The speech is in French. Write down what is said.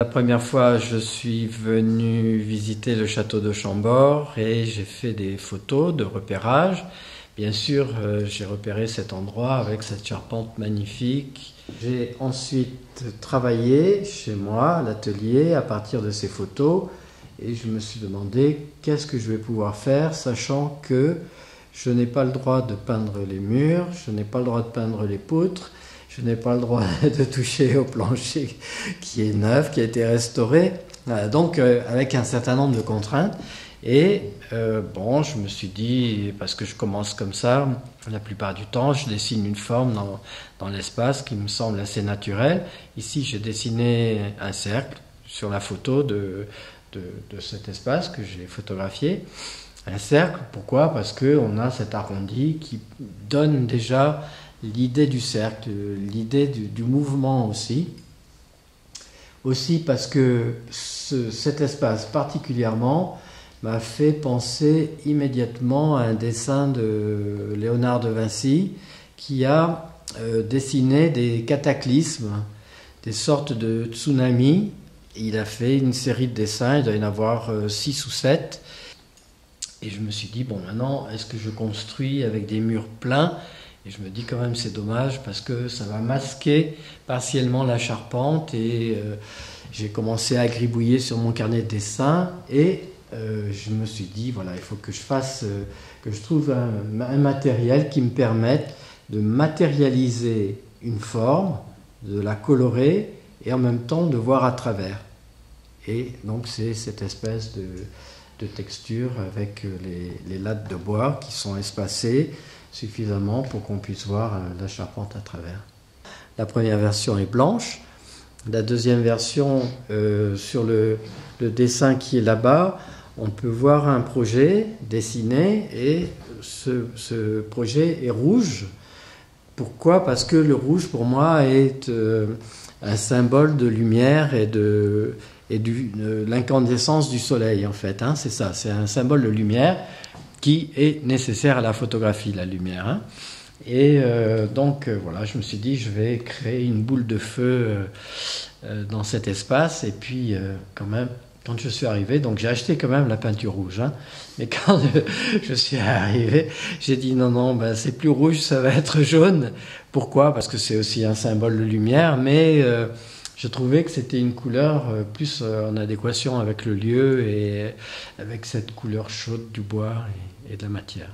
La première fois, je suis venu visiter le château de Chambord et j'ai fait des photos de repérage. Bien sûr, j'ai repéré cet endroit avec cette charpente magnifique. J'ai ensuite travaillé chez moi, à l'atelier, à partir de ces photos et je me suis demandé qu'est-ce que je vais pouvoir faire, sachant que je n'ai pas le droit de peindre les murs, je n'ai pas le droit de peindre les poutres, je n'ai pas le droit de toucher au plancher qui est neuf, qui a été restauré. Voilà, donc avec un certain nombre de contraintes. Et bon, je me suis dit, parce que je commence comme ça, la plupart du temps, je dessine une forme dans l'espace qui me semble assez naturelle. Ici, j'ai dessiné un cercle sur la photo de cet espace que j'ai photographié. Un cercle, pourquoi? Parce qu'on a cet arrondi qui donne déjà l'idée du cercle, l'idée du mouvement aussi. Aussi parce que cet espace particulièrement m'a fait penser immédiatement à un dessin de Léonard de Vinci qui a dessiné des cataclysmes, des sortes de tsunamis. Il a fait une série de dessins, il doit y en avoir 6 ou 7. Et je me suis dit, bon, maintenant, est-ce que je construis avec des murs pleins? Et je me dis quand même, c'est dommage parce que ça va masquer partiellement la charpente. Et j'ai commencé à gribouiller sur mon carnet de dessin. Et je me suis dit, voilà, il faut que je fasse, que je trouve un matériel qui me permette de matérialiser une forme, de la colorer et en même temps de voir à travers. Et donc, c'est cette espèce de texture avec les lattes de bois qui sont espacées suffisamment pour qu'on puisse voir la charpente à travers. La première version est blanche. La deuxième version, sur le dessin qui est là-bas, on peut voir un projet dessiné et ce projet est rouge. Pourquoi? Parce que le rouge pour moi est un symbole de lumière et de l'incandescence du soleil en fait, hein, c'est ça, c'est un symbole de lumière qui est nécessaire à la photographie, la lumière, hein. Et donc voilà, je me suis dit je vais créer une boule de feu dans cet espace et puis quand même quand je suis arrivé, donc j'ai acheté quand même la peinture rouge, hein, mais quand je suis arrivé, j'ai dit non, ben, c'est plus rouge, ça va être jaune. Pourquoi? Parce que c'est aussi un symbole de lumière, mais je trouvais que c'était une couleur plus en adéquation avec le lieu et avec cette couleur chaude du bois et de la matière.